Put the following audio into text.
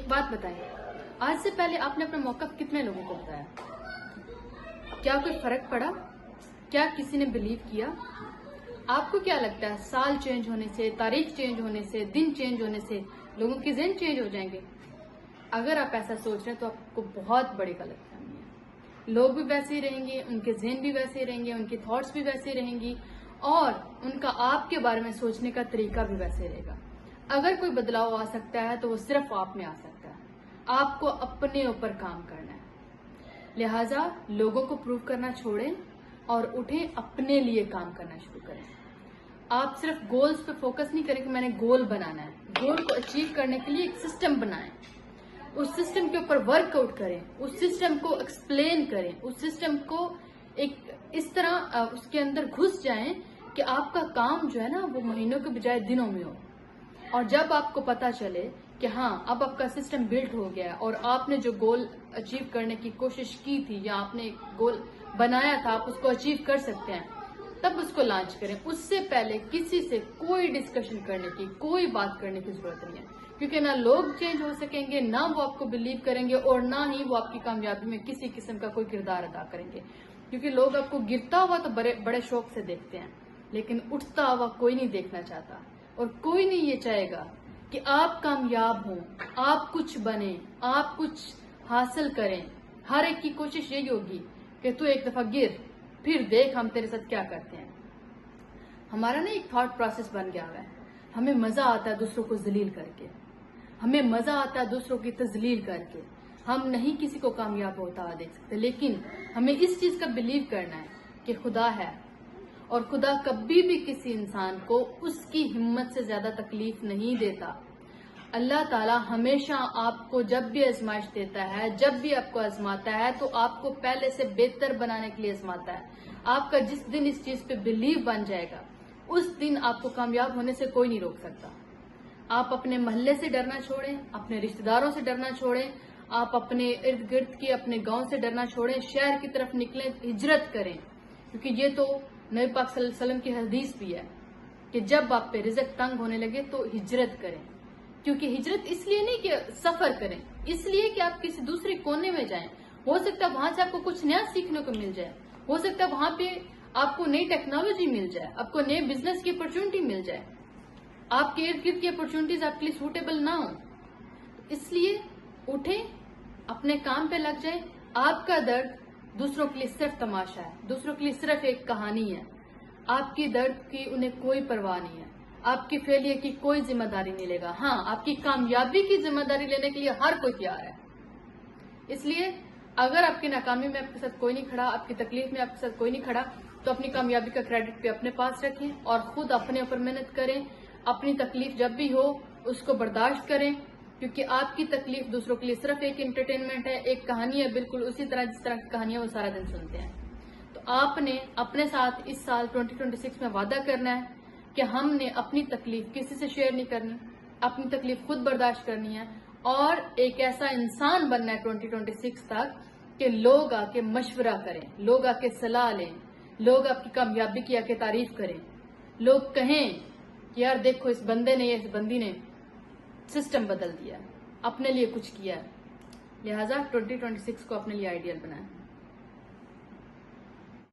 ایک بات بتائیں، آج سے پہلے آپ نے اپنا موقف کتنے لوگوں کو بتایا؟ کیا کوئی فرق پڑا؟ کیا کسی نے بلیو کیا؟ آپ کو کیا لگتا ہے سال چینج ہونے سے، تاریخ چینج ہونے سے، دن چینج ہونے سے لوگوں کے ذہن چینج ہو جائیں گے؟ اگر آپ ایسا سوچ رہے ہیں تو آپ کو بہت بڑی غلط فہمی ہے۔ لوگ بھی ویسے ہی رہیں گے، ان کے ذہن بھی ویسے ہی رہیں گے، ان کی تھاٹس بھی ویسے ہی رہیں گی، اور ان کا آپ کے بارے میں سوچنے کا طریقہ بھی ویسے رہے گا۔ اگر کوئی بدلاؤ آ سکتا ہے تو وہ صرف آپ میں آ سکتا ہے۔ آپ کو اپنے اوپر کام کرنا ہے، لہٰذا لوگوں کو پروف کرنا چھوڑیں اور اٹھیں، اپنے لیے کام کرنا شروع کریں۔ آپ صرف گولز پہ فوکس نہیں کریں کہ میں نے گول بنانا ہے، گول کو اچیو کرنے کے لیے ایک سسٹم بنائیں، اس سسٹم کے اوپر ورک آؤٹ کریں، اس سسٹم کو ایکسپلین کریں، اس سسٹم کو ایک اس طرح اس کے اندر گھس جائیں کہ آپ کا کام جو ہے نا وہ مہینوں کے بجائے دنوں میں ہو۔ اور جب آپ کو پتا چلے کہ ہاں اب آپ کا سسٹم بلڈ ہو گیا اور آپ نے جو گول اچیو کرنے کی کوشش کی تھی یا آپ نے گول بنایا تھا آپ اس کو اچیو کر سکتے ہیں، تب اس کو لانچ کریں۔ اس سے پہلے کسی سے کوئی ڈسکشن کرنے کی، کوئی بات کرنے کی ضرورت نہیں ہے، کیونکہ نہ لوگ چینج ہو سکیں گے، نہ وہ آپ کو بلیو کریں گے، اور نہ ہی وہ آپ کی کامیابی میں کسی قسم کا کوئی کردار ادا کریں گے، کیونکہ لوگ آپ کو گرتا ہوا تو بڑے شوق سے دیکھتے ہیں، لیکن اٹھتا ہوا کوئی نہیں دیکھنا چاہتا، اور کوئی نہیں یہ چاہے گا کہ آپ کامیاب ہوں، آپ کچھ بنیں، آپ کچھ حاصل کریں۔ ہر ایک کی کوشش یہی ہوگی کہ تو ایک دفعہ گر، پھر دیکھ ہم تیرے ساتھ کیا کرتے ہیں۔ ہمارا نا ایک تھاٹ پروسیس بن گیا ہوا ہے، ہمیں مزہ آتا ہے دوسروں کو ذلیل کر کے، ہمیں مزہ آتا ہے دوسروں کی تذلیل کر کے۔ ہم نہیں کسی کو کامیاب ہوتا ہوا دیکھ سکتے، لیکن ہمیں اس چیز کا بلیو کرنا ہے کہ خدا ہے، اور خدا کبھی بھی کسی انسان کو اس کی ہمت سے زیادہ تکلیف نہیں دیتا۔ اللہ تعالیٰ ہمیشہ آپ کو جب بھی آزمائش دیتا ہے، جب بھی آپ کو آزماتا ہے تو آپ کو پہلے سے بہتر بنانے کے لیے آزماتا ہے۔ آپ کا جس دن اس چیز پہ بلیو بن جائے گا، اس دن آپ کو کامیاب ہونے سے کوئی نہیں روک سکتا۔ آپ اپنے محلے سے ڈرنا چھوڑیں، اپنے رشتہ داروں سے ڈرنا چھوڑیں، آپ اپنے ارد گرد کے اپنے گاؤں سے ڈرنا چھوڑیں، شہر کی طرف نکلیں، ہجرت کریں، کیونکہ یہ تو نبی پاک صلی اللہ علیہ وسلم کی حدیث بھی ہے کہ جب آپ پہ رزق تنگ ہونے لگے تو ہجرت کریں۔ کیونکہ ہجرت اس لیے نہیں کہ سفر کریں، اس لیے کہ آپ کسی دوسرے کونے میں جائیں، ہو سکتا ہے وہاں سے آپ کو کچھ نیا سیکھنے کو مل جائے، ہو سکتا ہے وہاں پہ آپ کو نئی ٹیکنالوجی مل جائے، آپ کو نئے بزنس کی اپرچونٹی مل جائے، آپ کے ارد گرد کی اپرچونٹیز آپ کے لیے سوٹیبل نہ ہوں۔ اس لیے اٹھیں، اپنے کام پہ لگ جائیں۔ آپ کا درد دوسروں کے لیے صرف تماشا ہے، دوسروں کے لیے صرف ایک کہانی ہے، آپ کی درد کی انہیں کوئی پرواہ نہیں ہے، آپ کی فیلئر کی کوئی ذمہ داری نہیں لے گا۔ ہاں، آپ کی کامیابی کی ذمہ داری لینے کے لیے ہر کوئی تیار ہے۔ اس لیے اگر آپ کی ناکامی میں آپ کے ساتھ کوئی نہیں کھڑا، آپ کی تکلیف میں آپ کے ساتھ کوئی نہیں کھڑا، تو اپنی کامیابی کا کریڈٹ بھی اپنے پاس رکھیں اور خود اپنے اوپر محنت کریں۔ اپنی تکلیف جب بھی ہو اس کو برداشت کریں، کیونکہ آپ کی تکلیف دوسروں کے لیے صرف ایک انٹرٹینمنٹ ہے، ایک کہانی ہے، بالکل اسی طرح جس طرح کی کہانیاں وہ سارا دن سنتے ہیں۔ تو آپ نے اپنے ساتھ اس سال 2026 میں وعدہ کرنا ہے کہ ہم نے اپنی تکلیف کسی سے شیئر نہیں کرنی، اپنی تکلیف خود برداشت کرنی ہے، اور ایک ایسا انسان بننا ہے 2026 تک کہ لوگ آ کے مشورہ کریں، لوگ آ کے صلاح لیں، لوگ آپ کی کامیابی کی آ کے تعریف کریں، لوگ کہیں کہ یار دیکھو اس بندے نے یا اس بندی نے سسٹم بدل دیا، اپنے لیے کچھ کیا ہے۔ لہٰذا 2026 کو اپنے لیے آئیڈیل بنائیں۔